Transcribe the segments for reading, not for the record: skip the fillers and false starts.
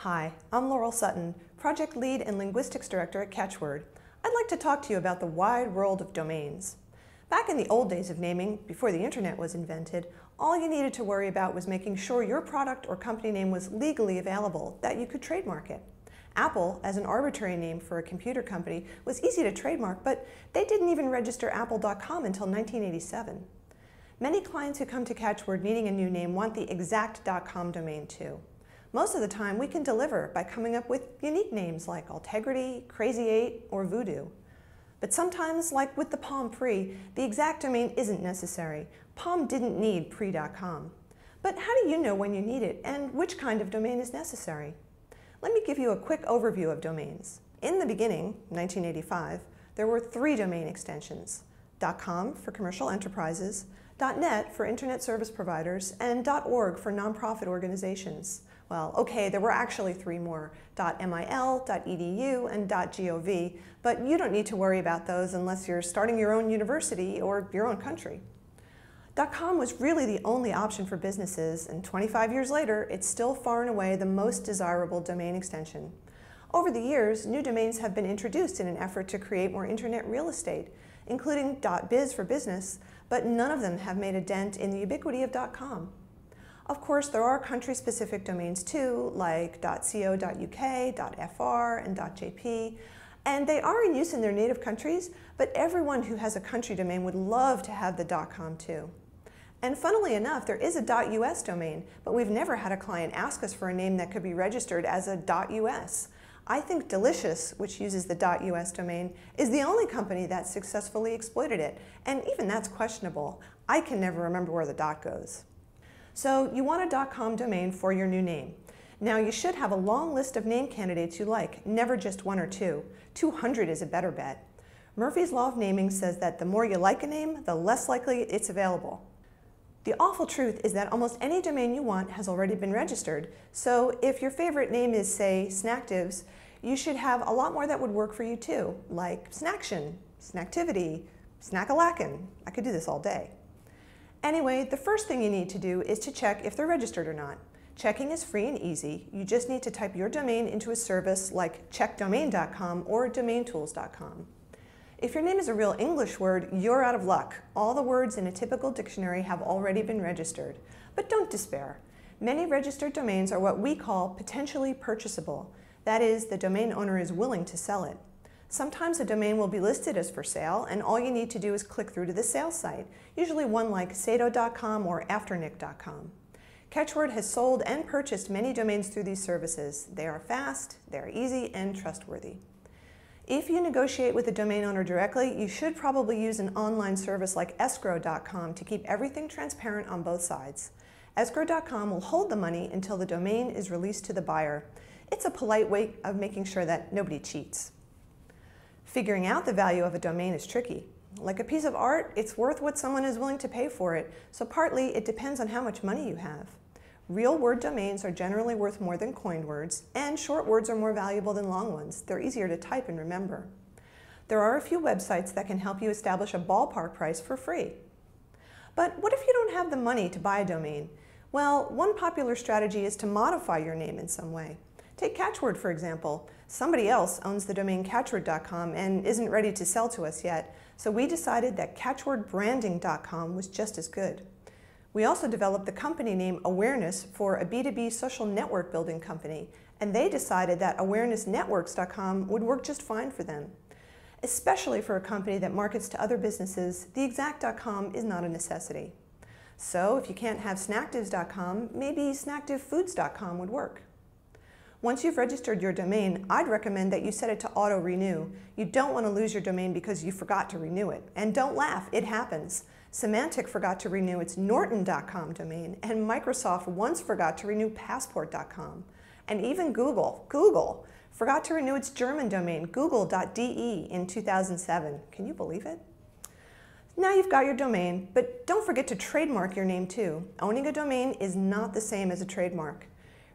Hi, I'm Laurel Sutton, Project Lead and Linguistics Director at Catchword. I'd like to talk to you about the wide world of domains. Back in the old days of naming, before the internet was invented, all you needed to worry about was making sure your product or company name was legally available, that you could trademark it. Apple, as an arbitrary name for a computer company, was easy to trademark, but they didn't even register Apple.com until 1987. Many clients who come to Catchword needing a new name want the exact .com domain too. Most of the time, we can deliver by coming up with unique names like Altegrity, Crazy 8, or Voodoo. But sometimes, like with the Palm Pre, the exact domain isn't necessary. Palm didn't need pre.com. But how do you know when you need it and which kind of domain is necessary? Let me give you a quick overview of domains. In the beginning, 1985, there were 3 domain extensions: .com for commercial enterprises, .net for internet service providers, and .org for nonprofit organizations. Well, okay, there were actually 3 more: .mil, .edu, and .gov, but you don't need to worry about those unless you're starting your own university or your own country. .com was really the only option for businesses, and 25 years later, it's still far and away the most desirable domain extension. Over the years, new domains have been introduced in an effort to create more internet real estate, including .biz for business, but none of them have made a dent in the ubiquity of .com. Of course, there are country-specific domains too, like .co.uk, .fr, and .jp, and they are in use in their native countries, but everyone who has a country domain would love to have the .com too. And funnily enough, there is a .us domain, but we've never had a client ask us for a name that could be registered as a .us. I think Delicious, which uses the .us domain, is the only company that successfully exploited it, and even that's questionable. I can never remember where the dot goes. So you want a .com domain for your new name. Now you should have a long list of name candidates you like, never just 1 or 2. 200 is a better bet. Murphy's Law of Naming says that the more you like a name, the less likely it's available. The awful truth is that almost any domain you want has already been registered, so if your favorite name is, say, Snacktivs, you should have a lot more that would work for you too, like Snaction, Snacktivity, Snackalacken. I could do this all day. Anyway, the first thing you need to do is to check if they're registered or not. Checking is free and easy. You just need to type your domain into a service like checkdomain.com or domaintools.com. If your name is a real English word, you're out of luck. All the words in a typical dictionary have already been registered. But don't despair. Many registered domains are what we call potentially purchasable. That is, the domain owner is willing to sell it. Sometimes a domain will be listed as for sale, and all you need to do is click through to the sales site, usually one like Sado.com or Afternic.com. Catchword has sold and purchased many domains through these services. They are fast, they are easy, and trustworthy. If you negotiate with the domain owner directly, you should probably use an online service like Escrow.com to keep everything transparent on both sides. Escrow.com will hold the money until the domain is released to the buyer. It's a polite way of making sure that nobody cheats. Figuring out the value of a domain is tricky. Like a piece of art, it's worth what someone is willing to pay for it, so partly it depends on how much money you have. Real word domains are generally worth more than coined words, and short words are more valuable than long ones. They're easier to type and remember. There are a few websites that can help you establish a ballpark price for free. But what if you don't have the money to buy a domain? Well, one popular strategy is to modify your name in some way. Take Catchword, for example. Somebody else owns the domain catchword.com and isn't ready to sell to us yet, so we decided that catchwordbranding.com was just as good. We also developed the company name Awareness for a B2B social network building company, and they decided that awarenessnetworks.com would work just fine for them. Especially for a company that markets to other businesses, the exact.com is not a necessity. So if you can't have snacktivs.com, maybe snacktivfoods.com would work. Once you've registered your domain, I'd recommend that you set it to auto-renew. You don't want to lose your domain because you forgot to renew it. And don't laugh, it happens. Symantec forgot to renew its Norton.com domain, and Microsoft once forgot to renew Passport.com. And even Google forgot to renew its German domain, google.de, in 2007. Can you believe it? Now you've got your domain, but don't forget to trademark your name too. Owning a domain is not the same as a trademark.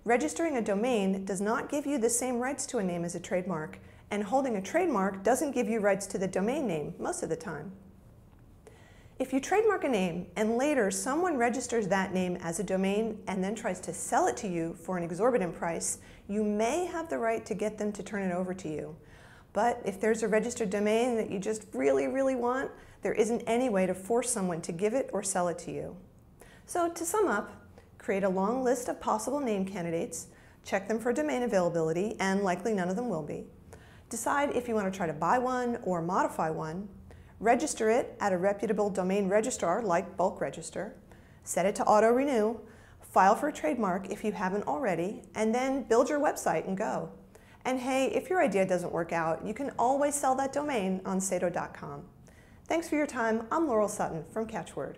Registering a domain does not give you the same rights to a name as a trademark, and holding a trademark doesn't give you rights to the domain name most of the time. If you trademark a name and later someone registers that name as a domain and then tries to sell it to you for an exorbitant price, you may have the right to get them to turn it over to you. But if there's a registered domain that you just really, really want, there isn't any way to force someone to give it or sell it to you. So to sum up, create a long list of possible name candidates, check them for domain availability, and likely none of them will be. Decide if you want to try to buy one or modify one. Register it at a reputable domain registrar like Bulk Register. Set it to auto-renew. File for a trademark if you haven't already, and then build your website and go. And hey, if your idea doesn't work out, you can always sell that domain on Dotcom. Thanks for your time. I'm Laurel Sutton from Catchword.